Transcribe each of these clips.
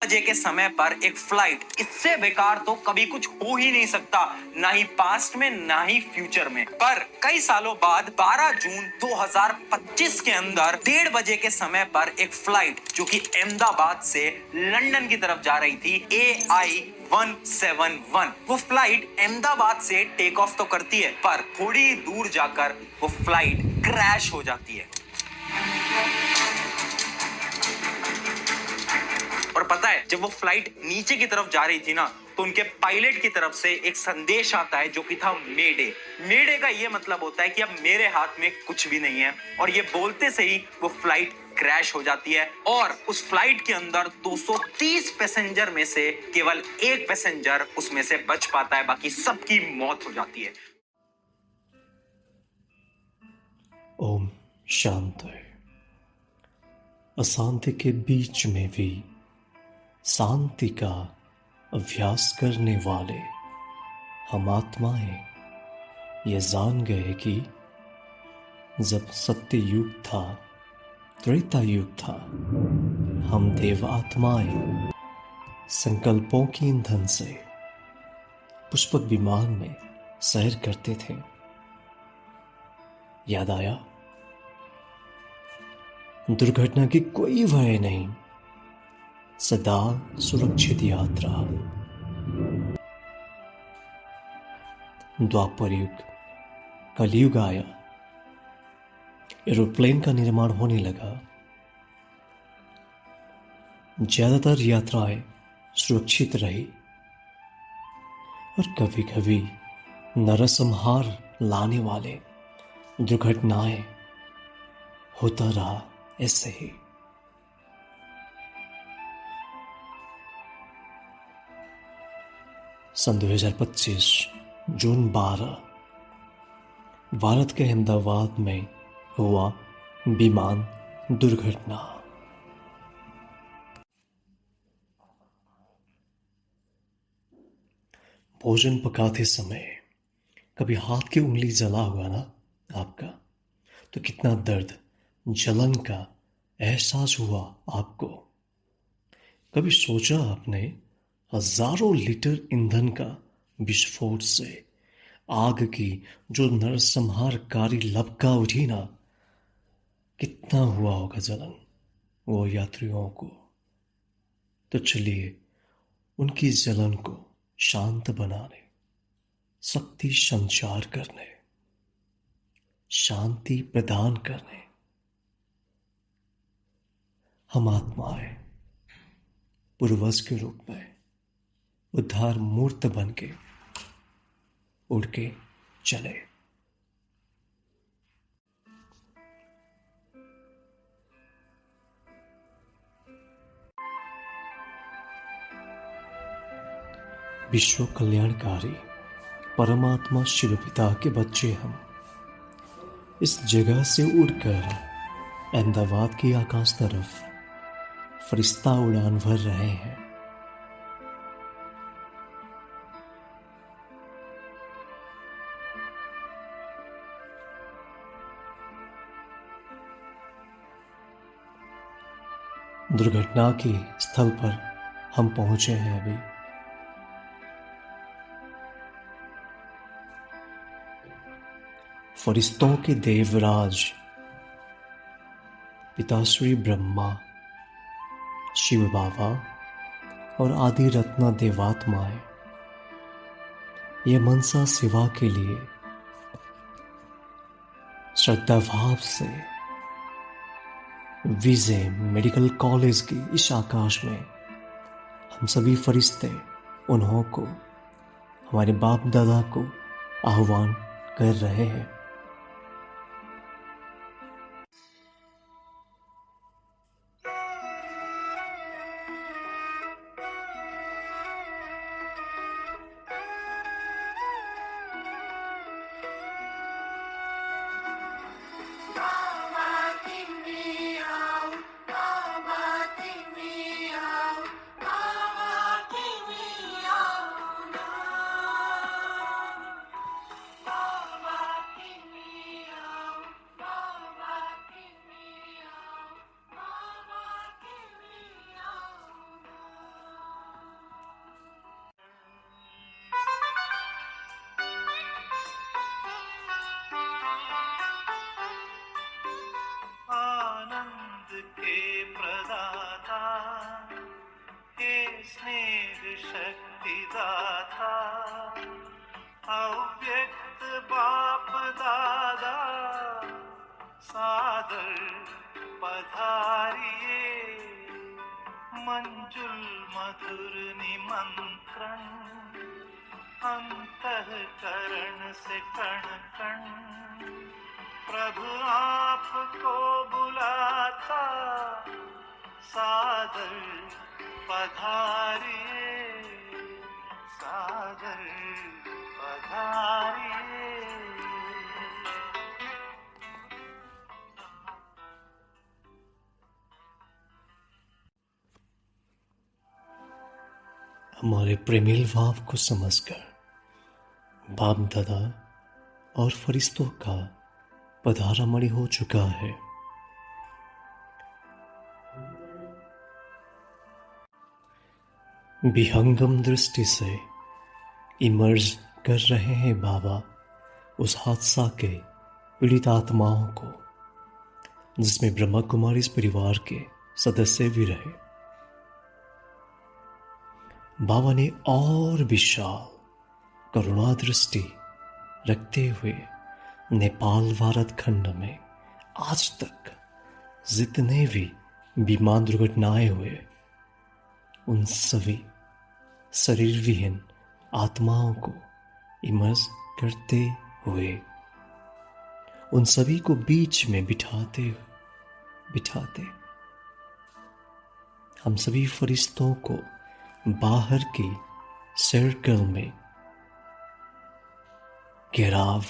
बजे के समय पर एक फ्लाइट, इससे बेकार तो कभी कुछ हो ही नहीं सकता, ना ही पास्ट में ना ही फ्यूचर में। पर कई सालों बाद 12 जून 2025 के अंदर 1:30 बजे के समय पर एक फ्लाइट जो कि अहमदाबाद से लंदन की तरफ जा रही थी, AI-171, वो फ्लाइट अहमदाबाद से टेक ऑफ तो करती है, पर थोड़ी दूर जाकर वो फ्लाइट क्रैश हो जाती है। और पता है, जब वो फ्लाइट नीचे की तरफ जा रही थी ना, तो उनके पायलट की तरफ से एक संदेश आता है जो कि था मेडे। मेडे का ये मतलब होता है कि अब मेरे हाथ में कुछ भी नहीं है। और ये बोलते से ही वो फ्लाइट क्रैश हो जाती है और उस फ्लाइट के अंदर 230 पैसेंजर में से केवल एक पैसेंजर उसमें से बच पाता है, बाकी सबकी मौत हो जाती है। ओम शांति। अशांति के बीच में भी शांति का अभ्यास करने वाले हम आत्माएं ये जान गए कि जब सत्य युग था, त्रेता युग था, हम देव आत्माएं संकल्पों की ईंधन से पुष्पक विमान में सैर करते थे। याद आया? दुर्घटना की कोई भय नहीं, सदा सुरक्षित यात्रा। द्वापर युग, कलयुग आया, एरोप्लेन का निर्माण होने लगा। ज्यादातर यात्राएं सुरक्षित रही और कभी कभी नरसंहार लाने वाले दुर्घटनाएं होता रहा ऐसे ही। सन 2025 जून 12 भारत के अहमदाबाद में हुआ विमान दुर्घटना। भोजन पकाते समय कभी हाथ की उंगली जला हुआ ना आपका, तो कितना दर्द, जलन का एहसास हुआ आपको? कभी सोचा आपने हजारों लीटर ईंधन का विस्फोट से आग की जो नरसंहारकारी लपका उठी ना, कितना हुआ होगा जलन वो यात्रियों को? तो चलिए उनकी जलन को शांत बनाने, शक्ति संचार करने, शांति प्रदान करने हम आत्माएं पूर्वज के रूप में उद्धार मूर्त बन के उड़ के चले। विश्व कल्याणकारी परमात्मा शिव पिता के बच्चे हम इस जगह से उड़कर अहमदाबाद की आकाश तरफ फरिश्ता उड़ान भर रहे हैं। दुर्घटना के स्थल पर हम पहुंचे हैं अभी। फरिश्तों के देवराज पिताश्री ब्रह्मा, शिव बाबा और आदि रत्ना देवात्माएं ये मनसा सेवा के लिए श्रद्धा भाव से विजय मेडिकल कॉलेज की इस आकाश में हम सभी फरिश्ते उन्हों को, हमारे बाप दादा को आह्वान कर रहे हैं। विधाता अव्यक्त बाप दादा सादर पधारिए मंजुल मधुर निमंत्रण अंतःकरण से कण कण प्रभु आपको बुलाता सादर पधारिए सादर पधारिए। हमारे प्रेमिल भाव को समझकर बाप दादा और फरिश्तों का पधारामणि हो चुका है। विहंगम दृष्टि से इमर्ज कर रहे हैं बाबा उस हादसा के पीड़ित आत्माओं को, जिसमें ब्रह्मा कुमारी इस परिवार के सदस्य भी रहे। बाबा ने और विशाल करुणा दृष्टि रखते हुए नेपाल भारत खंड में आज तक जितने भी विमान दुर्घटनाएं हुए उन सभी शरीर विहीन आत्माओं को इमर्ज करते हुए उन सभी को बीच में बिठाते हम सभी फरिश्तों को बाहर की सर्कल में घेराव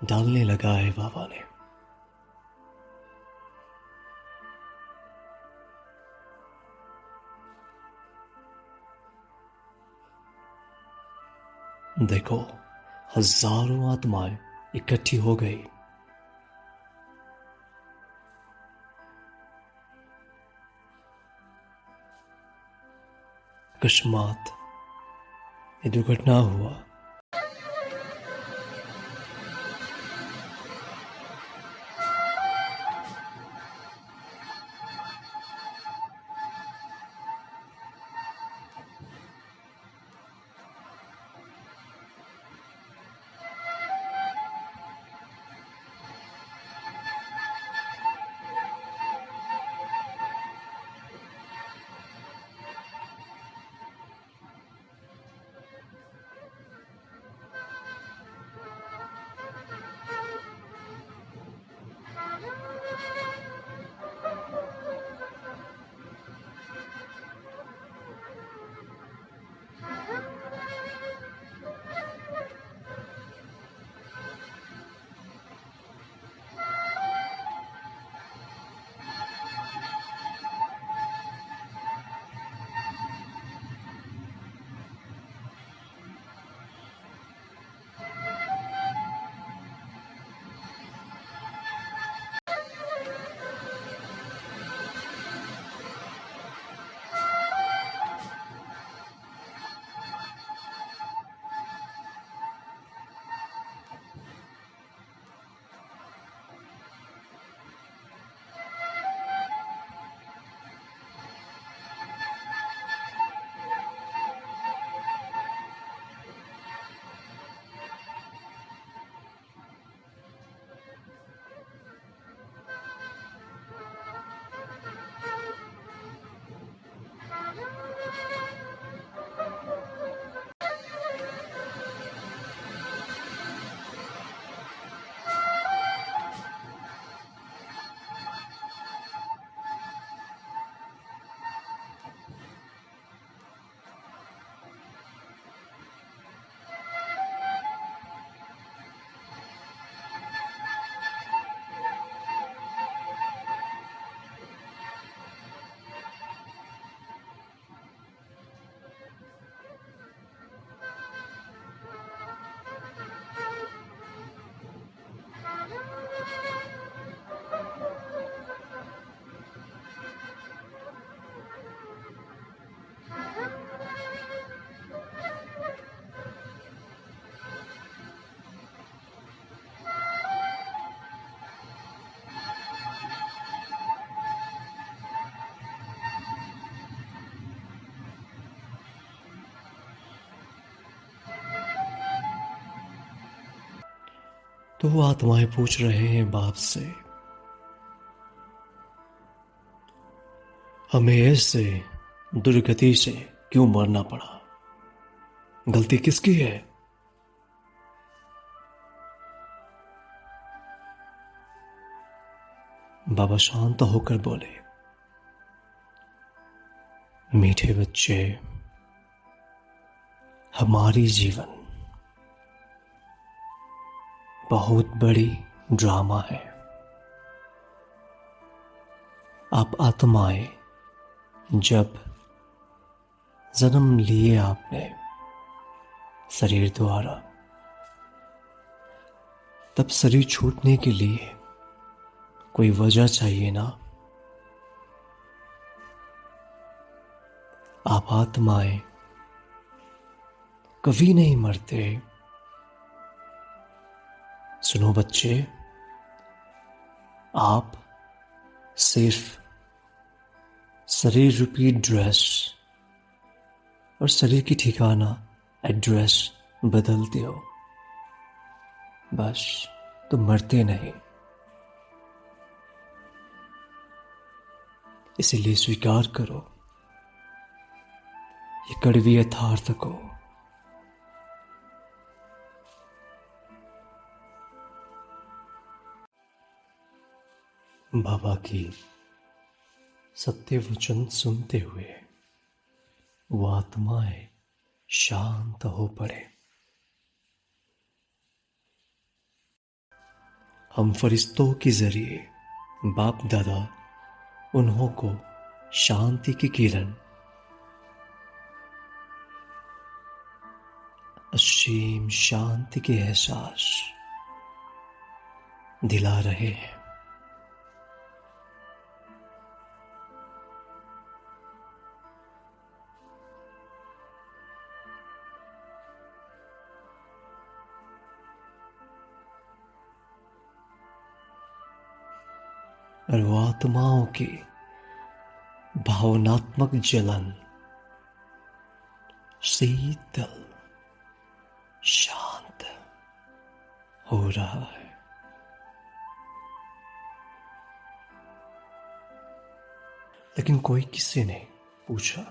डालने लगा है बाबा ने। देखो, हजारों आत्माएं इकट्ठी हो गई। अकस्मात ये दुर्घटना हुआ। तो वो आत्माएं पूछ रहे हैं बाप से, हमें ऐसे दुर्गति से क्यों मरना पड़ा? गलती किसकी है? बाबा शांत होकर बोले, मीठे बच्चे, हमारी जीवन बहुत बड़ी ड्रामा है। आप आत्माएं जब जन्म लिए आपने शरीर द्वारा, तब शरीर छूटने के लिए कोई वजह चाहिए ना। आप आत्माएं कभी नहीं मरते। सुनो बच्चे, आप सिर्फ शरीर रूपी ड्रेस और शरीर की ठिकाना एड्रेस बदलते हो, बस तो मरते नहीं। इसीलिए स्वीकार करो ये कड़वी यथार्थ को। बाबा की सत्य वचन सुनते हुए वो आत्माएं शांत हो पड़े। हम फरिश्तों के जरिए बाप दादा उन्हों को शांति की किरण, असीम शांति के एहसास दिला रहे हैं। और वो आत्माओं की भावनात्मक जलन शीतल शांत हो रहा है। लेकिन कोई किसी ने पूछा,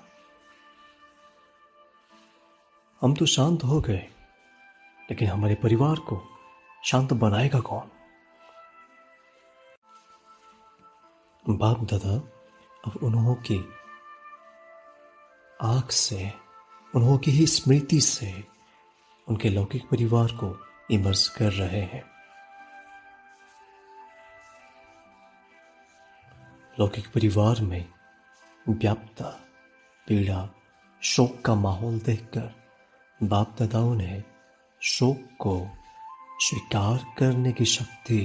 हम तो शांत हो गए, लेकिन हमारे परिवार को शांत बनाएगा कौन? बाप दादा अब उन्हों की आंख से, उन्हों की ही स्मृति से उनके लौकिक परिवार को इमर्स कर रहे हैं। लौकिक परिवार में व्याप्ता पीड़ा शोक का माहौल देखकर बाप दादाओं ने शोक को स्वीकार करने की शक्ति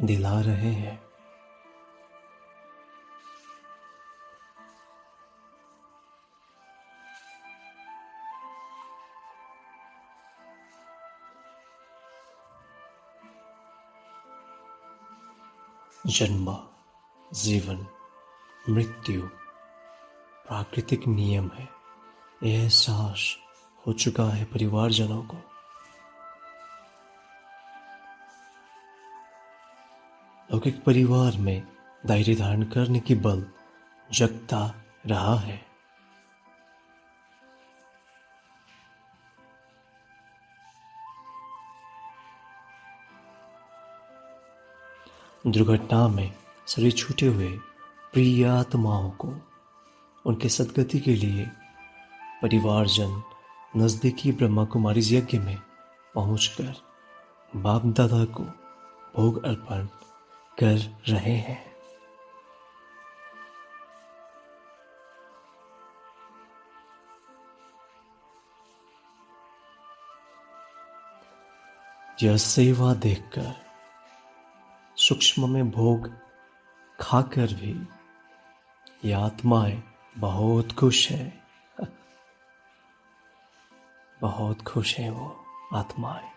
दिला रहे हैं। जन्म, जीवन, मृत्यु प्राकृतिक नियम है। यह एहसास हो चुका है परिवारजनों को। लौकिक परिवार में धैर्य धारण करने की बल जगता रहा है। दुर्घटना में शरीर छूटे हुए प्रिय आत्माओं को उनके सद्गति के लिए परिवारजन नजदीकी ब्रह्मा कुमारी यज्ञ में पहुंचकर बाप दादा को भोग अर्पण कर रहे हैं। यह सेवा देखकर सूक्ष्म में भोग खाकर भी ये आत्माएं बहुत खुश हैं। बहुत खुश हैं वो आत्माएं।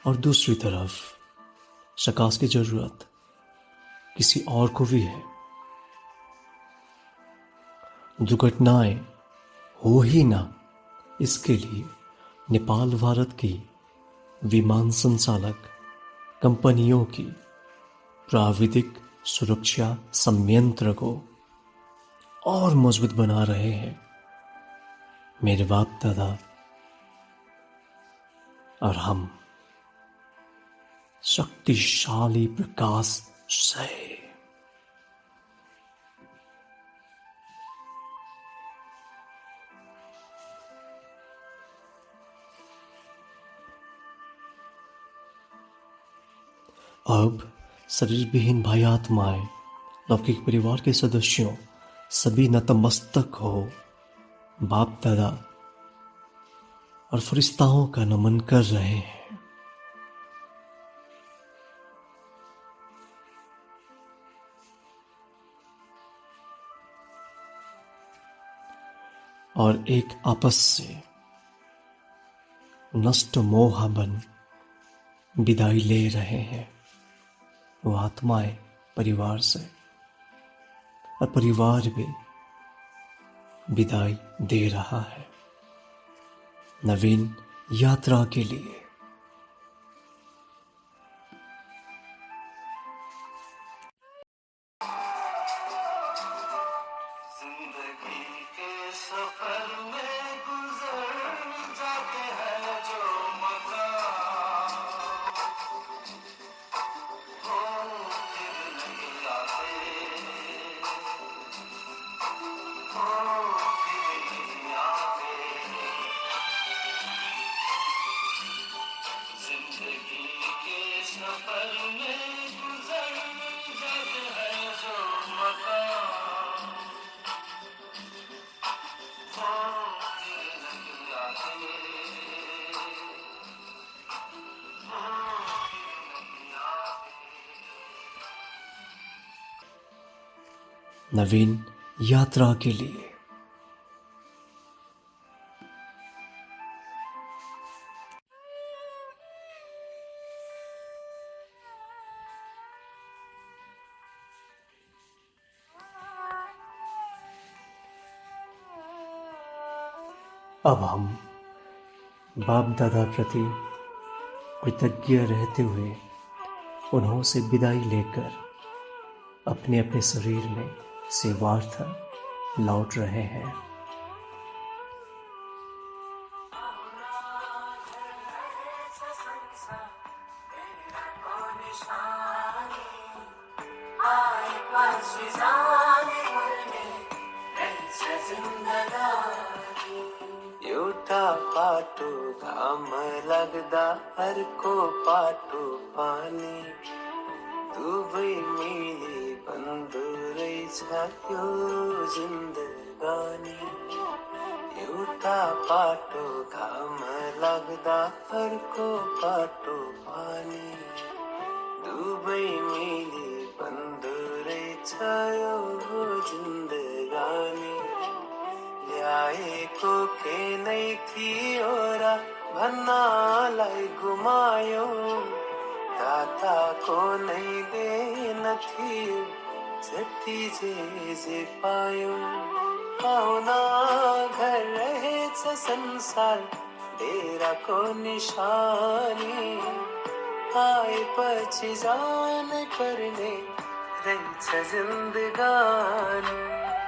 और दूसरी तरफ सकाश की जरूरत किसी और को भी है। दुर्घटनाएं हो ही ना इसके लिए नेपाल भारत की विमान संचालक कंपनियों की प्राविधिक सुरक्षा संयंत्र को और मजबूत बना रहे हैं मेरे बाप दादा और हम शक्तिशाली प्रकाश से। अब शरीर विहीन भाई आत्माएं, लौकिक परिवार के सदस्यों, सभी नतमस्तक हो बाप दादा और फरिश्ताओं का नमन कर रहे हैं। और एक आपस से नष्ट मोह बन विदाई ले रहे हैं वो आत्माएं परिवार से, और परिवार भी विदाई दे रहा है नवीन यात्रा के लिए। जिंदगी के सफर में गुजर जाते हैं जो मकाम, वो फिर नहीं आते, वो फिर नहीं आते। जिंदगी के सफर में गुजर जाते हैं जो मकाम, वो फिर नहीं आते, वो फिर नहीं आते। नवीन यात्रा के लिए। अब हम बाप दादा प्रति कृतज्ञ रहते हुए उन्हों से विदाई लेकर अपने अपने शरीर में सेवार्थ लौट रहे हैं। एउटा पाटो घाम लाग्दा अर्को पाटो पानी, दुवै मिली बन्दो रहेछ यो जिन्दगानी। एउटा पाटो घाम लाग्दा अर्को पाटो पानी, दुवै मिली बन्दो रहेछ यो जिन्दगानी। ल्याएको के नै थियो र भन्नलाई गुमायो, दाताको नै देन थियो जति जे पायो। आउन घर रहेछ संसार डेराको निशानी, आएपछि जानै पर्ने रहेछ जिन्दगानी।